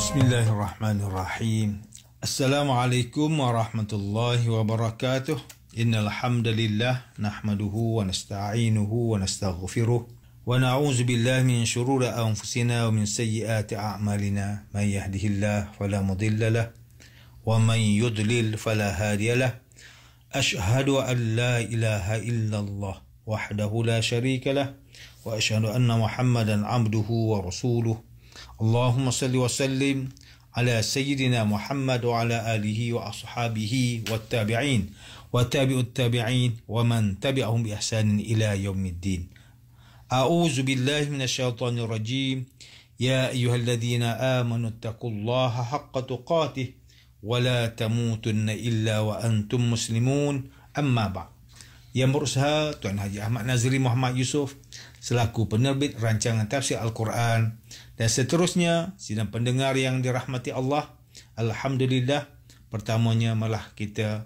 Bismillahirrahmanirrahim. Assalamualaikum warahmatullahi wabarakatuh. Innal hamdalillah nahmaduhu wa nasta'inuhu wa nastaghfiruh wa na'udzu billahi min shururi anfusina wa min sayyiati a'malina. May yahdihillahu fala mudilla lahu wa may yudlil fala hadiya lahu. Ashhadu an la ilaha illallah wahdahu la syarika lahu wa ashhadu anna Muhammadan 'abduhu wa rasuluh. Allahumma salli wa sallim ala sayyidina Muhammad wa ala alihi wa ashabihi wa tabi'in wa tabi'ut tabi'in wa man tabi'ahum bi ihsanin ila yaumiddin. A'udzu billahi minasyaitonir rajim. Ya ayyuhalladzina amanu taqullaha haqqa tuqatih wa la tamutunna illa wa antum muslimun. Amma ba'd. Yang berusaha Tuan Haji Ahmad Nazri Muhammad Yusof selaku penerbit rancangan tafsir Al-Quran dan seterusnya sidang pendengar yang dirahmati Allah. Alhamdulillah, pertamanya malah kita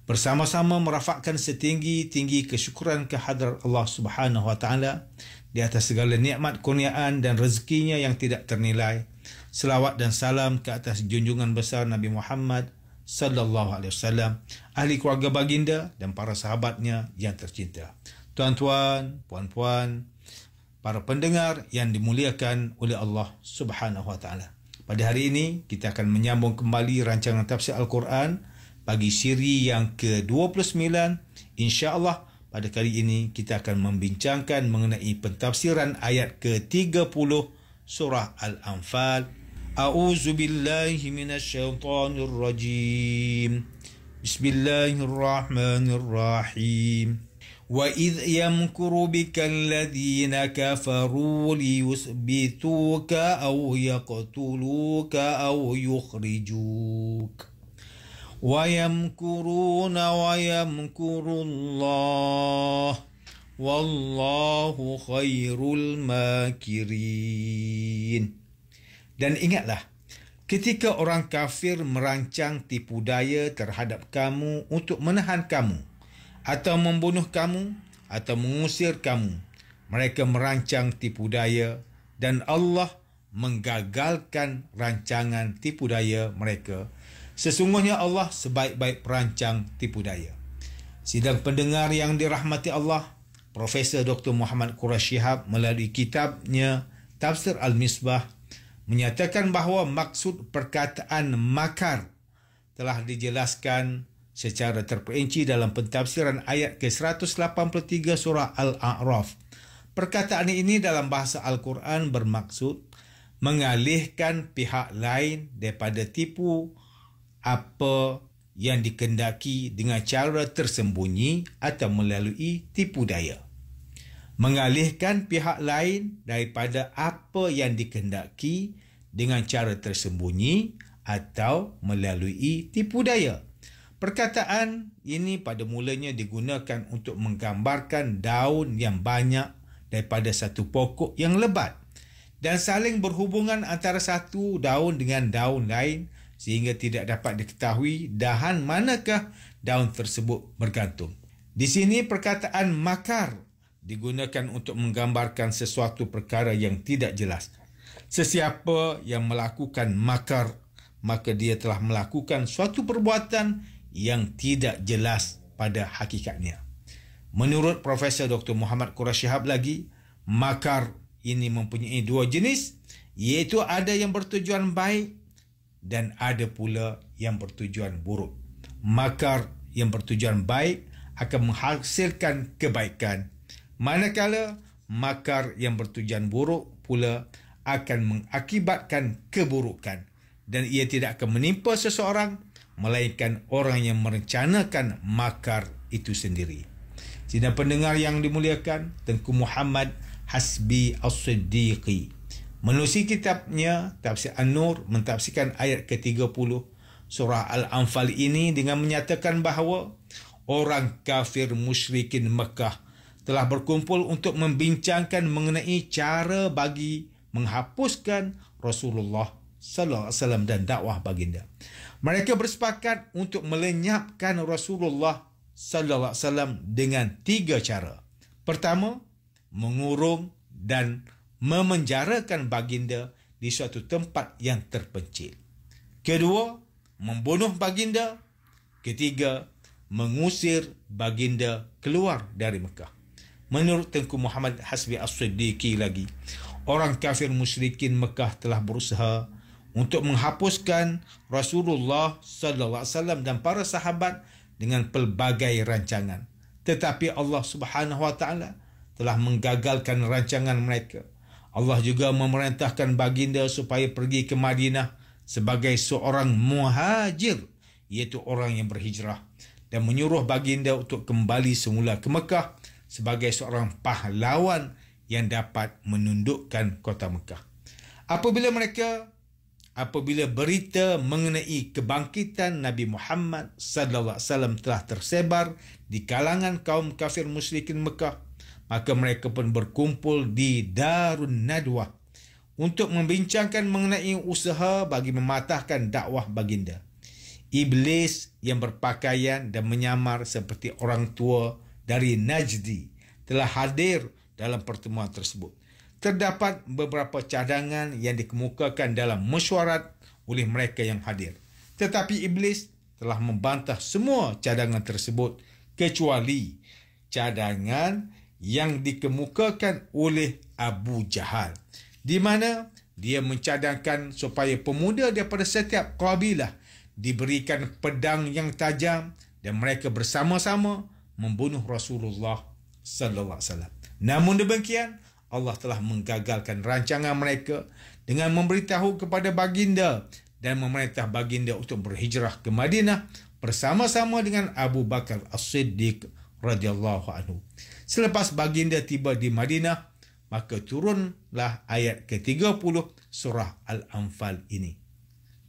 bersama-sama merafakkan setinggi-tinggi kesyukuran kehadrat Allah Subhanahu Wa Taala di atas segala nikmat kurniaan dan rezekinya yang tidak ternilai. Selawat dan salam ke atas junjungan besar Nabi Muhammad sallallahu alaihi wasallam, ahli keluarga baginda dan para sahabatnya yang tercinta. Tuan-tuan, puan-puan, para pendengar yang dimuliakan oleh Allah Subhanahu Wa Taala. Pada hari ini kita akan menyambung kembali rancangan tafsir Al-Quran bagi siri yang ke-29. Insya-Allah pada kali ini kita akan membincangkan mengenai pentafsiran ayat ke-30 surah Al-Anfal. A'udzu billahi minasyaitonir rajim. Bismillahirrahmanirrahim. Wa idh yamkuru bika alladhina kafaru liyuthbituka aw yaqtuluka aw yukhrijuka wa yamkuruna wa yamkurullah wallahu khairul makirin. Dan ingatlah, ketika orang kafir merancang tipu daya terhadap kamu untuk menahan kamu atau membunuh kamu atau mengusir kamu, mereka merancang tipu daya dan Allah menggagalkan rancangan tipu daya mereka. Sesungguhnya Allah sebaik-baik perancang tipu daya. Sidang pendengar yang dirahmati Allah, Profesor Dr. Muhammad Quraish Shihab melalui kitabnya Tafsir Al-Misbah menyatakan bahawa maksud perkataan makar telah dijelaskan secara terperinci dalam pentafsiran ayat ke-183 surah Al-A'raf. Perkataan ini dalam bahasa Al-Quran bermaksud mengalihkan pihak lain daripada tipu apa yang dikendaki dengan cara tersembunyi atau melalui tipu daya. Mengalihkan pihak lain daripada apa yang dikehendaki dengan cara tersembunyi atau melalui tipu daya. Perkataan ini pada mulanya digunakan untuk menggambarkan daun yang banyak daripada satu pokok yang lebat dan saling berhubungan antara satu daun dengan daun lain sehingga tidak dapat diketahui dahan manakah daun tersebut bergantung. Di sini perkataan makar digunakan untuk menggambarkan sesuatu perkara yang tidak jelas. Sesiapa yang melakukan makar, maka dia telah melakukan suatu perbuatan yang tidak jelas pada hakikatnya. Menurut Profesor Dr. Muhammad Quraish Shihab lagi, makar ini mempunyai dua jenis, iaitu ada yang bertujuan baik dan ada pula yang bertujuan buruk. Makar yang bertujuan baik akan menghasilkan kebaikan, manakala makar yang bertujuan buruk pula akan mengakibatkan keburukan dan ia tidak akan menimpa seseorang melainkan orang yang merencanakan makar itu sendiri. Sidang pendengar yang dimuliakan, Tengku Muhammad Hasbi As-Siddiqi menerusi kitabnya Tafsir An-Nur mentafsirkan ayat ke-30 surah Al-Anfal ini dengan menyatakan bahawa orang kafir musyrikin Mekah telah berkumpul untuk membincangkan mengenai cara bagi menghapuskan Rasulullah sallallahu alaihi wasallam dan dakwah baginda. Mereka bersepakat untuk melenyapkan Rasulullah sallallahu alaihi wasallam dengan 3 cara. Pertama, mengurung dan memenjarakan baginda di suatu tempat yang terpencil. Kedua, membunuh baginda. Ketiga, mengusir baginda keluar dari Mekah. Menurut Tengku Muhammad Hasbi As-Siddiqi lagi, orang kafir musyrikin Mekah telah berusaha untuk menghapuskan Rasulullah sallallahu alaihi wasallam dan para sahabat dengan pelbagai rancangan. Tetapi Allah Subhanahu wa taala telah menggagalkan rancangan mereka. Allah juga memerintahkan baginda supaya pergi ke Madinah sebagai seorang muhajir, iaitu orang yang berhijrah, dan menyuruh baginda untuk kembali semula ke Mekah sebagai seorang pahlawan yang dapat menundukkan kota Mekah. Apabila berita mengenai kebangkitan Nabi Muhammad sallallahu alaihi wasallam telah tersebar di kalangan kaum kafir musyrikin Mekah, maka mereka pun berkumpul di Darun Nadwah untuk membincangkan mengenai usaha bagi mematahkan dakwah baginda. Iblis yang berpakaian dan menyamar seperti orang tua dari Najdi telah hadir dalam pertemuan tersebut. Terdapat beberapa cadangan yang dikemukakan dalam mesyuarat oleh mereka yang hadir. Tetapi Iblis telah membantah semua cadangan tersebut kecuali cadangan yang dikemukakan oleh Abu Jahal, di mana dia mencadangkan supaya pemuda daripada setiap kabilah diberikan pedang yang tajam dan mereka bersama-sama membunuh Rasulullah sallallahu alaihi wasallam. Namun demikian, Allah telah menggagalkan rancangan mereka dengan memberitahu kepada baginda dan memerintah baginda untuk berhijrah ke Madinah bersama-sama dengan Abu Bakar As-Siddiq radhiyallahu anhu. Selepas baginda tiba di Madinah, maka turunlah ayat ke-30 surah Al-Anfal ini.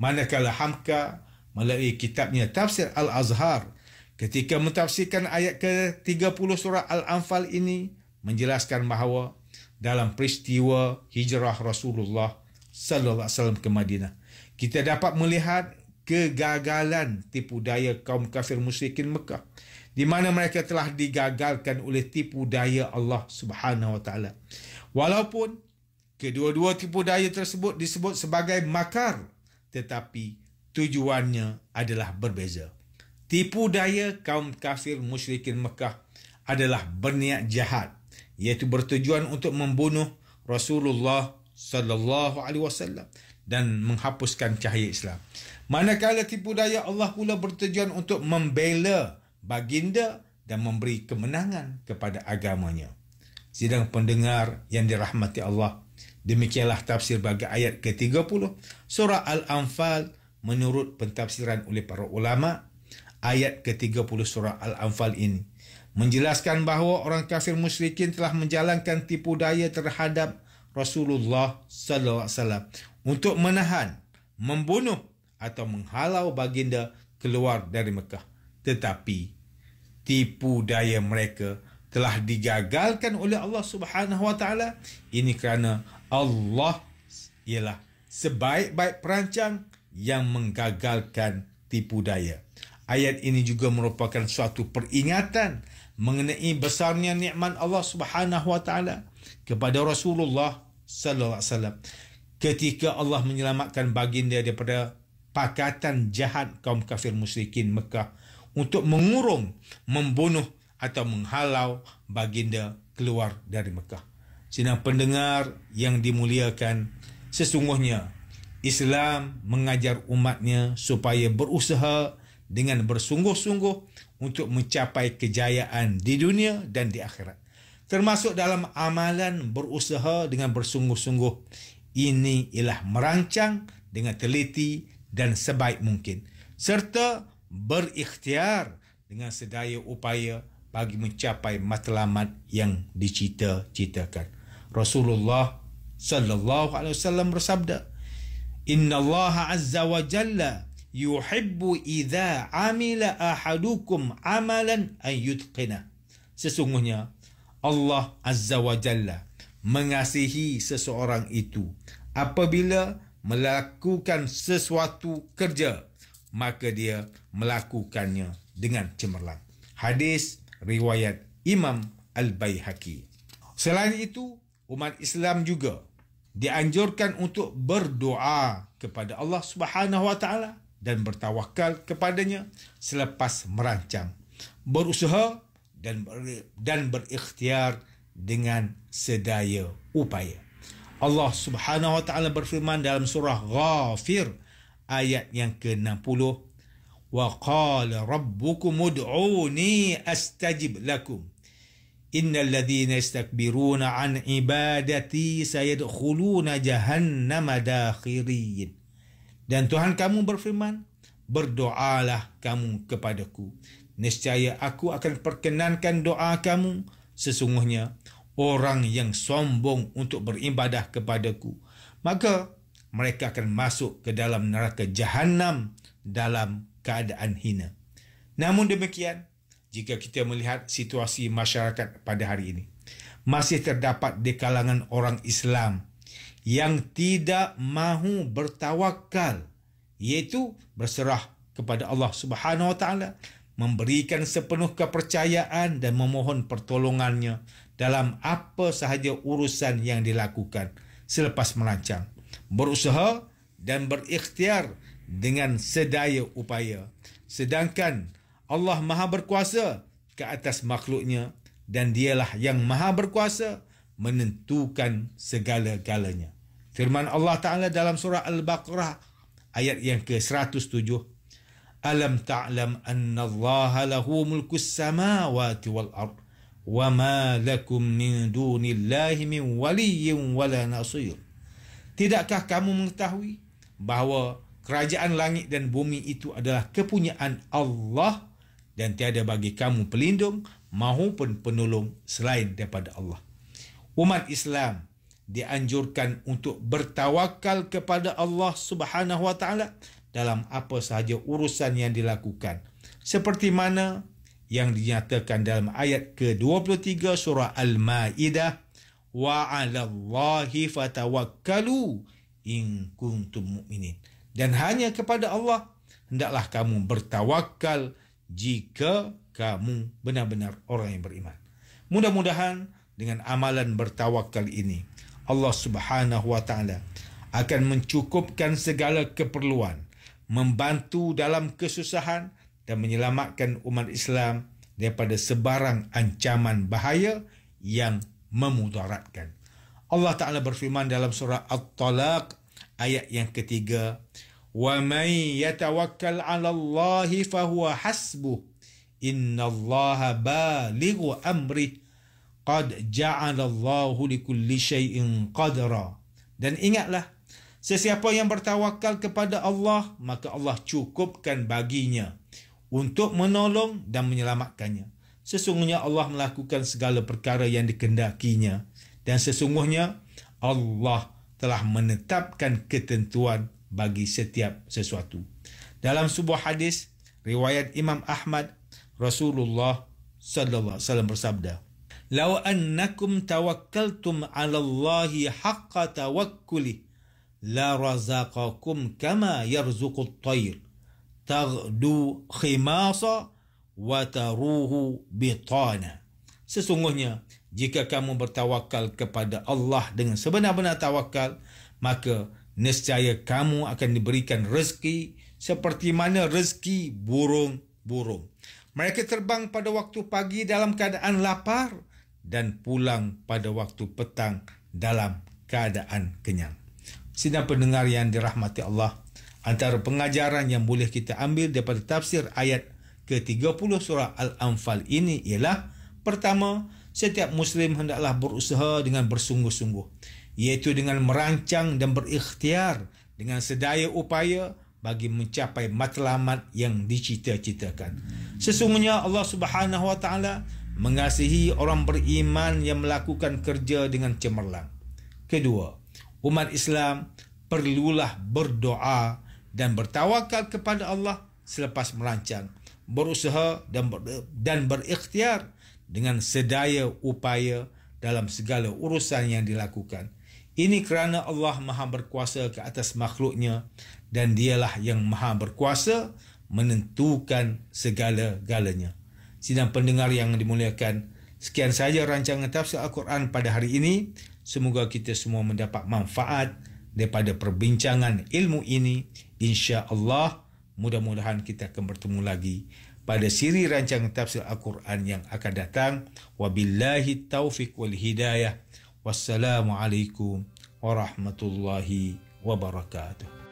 Manakala Hamka melalui kitabnya Tafsir Al-Azhar ketika mentafsirkan ayat ke-30 surah Al-Anfal ini, menjelaskan bahawa dalam peristiwa hijrah Rasulullah sallallahu alaihi wasallam ke Madinah, kita dapat melihat kegagalan tipu daya kaum kafir musyrikin Mekah, di mana mereka telah digagalkan oleh tipu daya Allah Subhanahu wa taala. Walaupun kedua-dua tipu daya tersebut disebut sebagai makar, tetapi tujuannya adalah berbeza. Tipu daya kaum kafir musyrikin Mekah adalah berniat jahat, iaitu bertujuan untuk membunuh Rasulullah sallallahu alaihi wasallam dan menghapuskan cahaya Islam. Manakala tipu daya Allah pula bertujuan untuk membela baginda dan memberi kemenangan kepada agamanya. Sidang pendengar yang dirahmati Allah, demikianlah tafsir bagi ayat ke-30 surah Al-Anfal menurut pentafsiran oleh para ulama. Ayat ke-30 surah Al-Anfal ini menjelaskan bahawa orang kafir musyrikin telah menjalankan tipu daya terhadap Rasulullah sallallahu alaihi wasallam untuk menahan, membunuh atau menghalau baginda keluar dari Mekah. Tetapi tipu daya mereka telah digagalkan oleh Allah Subhanahu wa taala. Ini kerana Allah ialah sebaik-baik perancang yang menggagalkan tipu daya. Ayat ini juga merupakan suatu peringatan mengenai besarnya nikmat Allah Subhanahu wa taala kepada Rasulullah sallallahu alaihi wasallam ketika Allah menyelamatkan baginda daripada pakatan jahat kaum kafir musyrikin Mekah untuk mengurung, membunuh atau menghalau baginda keluar dari Mekah. Sidang pendengar yang dimuliakan, sesungguhnya Islam mengajar umatnya supaya berusaha dengan bersungguh-sungguh untuk mencapai kejayaan di dunia dan di akhirat. Termasuk dalam amalan berusaha dengan bersungguh-sungguh. Ini ialah merancang dengan teliti dan sebaik mungkin, serta berikhtiar dengan sedaya upaya bagi mencapai matlamat yang dicita-citakan. Rasulullah sallallahu alaihi wasallam bersabda, "Inna Allah azza wa jalla yuhibbu idza amila ahadukum amalan an yutqina." Sesungguhnya Allah azza wa jalla mengasihi seseorang itu apabila melakukan sesuatu kerja, maka dia melakukannya dengan cemerlang. Hadis riwayat Imam Al-Baihaqi. Selain itu, umat Islam juga dianjurkan untuk berdoa kepada Allah Subhanahu Wa Taala dan bertawakal kepadanya selepas merancang, berusaha dan berikhtiar dengan sedaya upaya. Allah Subhanahu Wa Taala berfirman dalam surah Ghafir ayat yang ke-60, wa qala rabbukum ud'uni astajib lakum innal ladzina yastakbiruna an ibadati sayadkhuluna jahannama dakhirin. Dan Tuhan kamu berfirman, berdoalah kamu kepadaku, nescaya aku akan perkenankan doa kamu. Sesungguhnya orang yang sombong untuk beribadah kepadaku, maka mereka akan masuk ke dalam neraka Jahannam dalam keadaan hina. Namun demikian, jika kita melihat situasi masyarakat pada hari ini, masih terdapat di kalangan orang Islam yang tidak mahu bertawakal, iaitu berserah kepada Allah Subhanahu Wa Taala, memberikan sepenuh kepercayaan dan memohon pertolongannya dalam apa sahaja urusan yang dilakukan selepas merancang, berusaha dan berikhtiar dengan sedaya upaya. Sedangkan Allah Maha Berkuasa ke atas makhluknya dan dialah yang Maha Berkuasa menentukan segala-galanya. Firman Allah Ta'ala dalam surah Al-Baqarah ayat yang ke-107, Alam ta'lam anna Allah lahu mulkus samawati wal ard wa ma lakum min dunillahi min waliyyin wala nasir. Tidakkah kamu mengetahui bahawa kerajaan langit dan bumi itu adalah kepunyaan Allah dan tiada bagi kamu pelindung maupun penolong selain daripada Allah. Umat Islam dianjurkan untuk bertawakal kepada Allah Subhanahu Wa Taala dalam apa sahaja urusan yang dilakukan, seperti mana yang dinyatakan dalam ayat ke-23 surah Al-Maidah, wa 'alallahi fatawakkalu in kuntum mu'minin. Dan hanya kepada Allah hendaklah kamu bertawakal jika kamu benar-benar orang yang beriman. Mudah-mudahan dengan amalan bertawakal ini, Allah Subhanahu Wa Taala akan mencukupkan segala keperluan, membantu dalam kesusahan dan menyelamatkan umat Islam daripada sebarang ancaman bahaya yang memudaratkan. Allah Ta'ala berfirman dalam surah At-Talaq ayat yang ketiga, wa may yatawakkal 'ala Allahi fahuwa hasbuh innallaha balighu amri qad ja'ala Allahu likulli syai'in qadra. Dan ingatlah, sesiapa yang bertawakal kepada Allah, maka Allah cukupkan baginya untuk menolong dan menyelamatkannya. Sesungguhnya Allah melakukan segala perkara yang dikehendakinya, dan sesungguhnya Allah telah menetapkan ketentuan bagi setiap sesuatu. Dalam sebuah hadis riwayat Imam Ahmad, Rasulullah sallallahu alaihi wasallam bersabda, "Law annakum tawakkaltum 'ala Allahi haqqa tawakkuli la razaqakum kama yarzuqut tayr taghdu khimasa wa taruhu bitana." Sesungguhnya jika kamu bertawakal kepada Allah dengan sebenar-benar tawakal, maka nescaya kamu akan diberikan rezeki seperti mana rezeki burung-burung. Mereka terbang pada waktu pagi dalam keadaan lapar dan pulang pada waktu petang dalam keadaan kenyang. Sidang pendengar yang dirahmati Allah, antara pengajaran yang boleh kita ambil daripada tafsir ayat ke-30 surah Al-Anfal ini ialah, pertama, setiap Muslim hendaklah berusaha dengan bersungguh-sungguh, iaitu dengan merancang dan berikhtiar dengan sedaya upaya bagi mencapai matlamat yang dicita-citakan. Sesungguhnya Allah Subhanahu Wa Taala mengasihi orang beriman yang melakukan kerja dengan cemerlang. Kedua, umat Islam perlulah berdoa dan bertawakal kepada Allah selepas merancang, berusaha dan berikhtiar dengan sedaya upaya dalam segala urusan yang dilakukan. Ini kerana Allah Maha Berkuasa ke atas makhluknya dan dialah yang Maha Berkuasa menentukan segala-galanya. Sidang pendengar yang dimuliakan, sekian sahaja rancangan tafsir Al-Quran pada hari ini. Semoga kita semua mendapat manfaat daripada perbincangan ilmu ini. Insya-Allah, mudah-mudahan kita akan bertemu lagi pada siri rancangan tafsir Al-Quran yang akan datang. Wabillahi taufiq wal hidayah. Wassalamualaikum warahmatullahi wabarakatuh.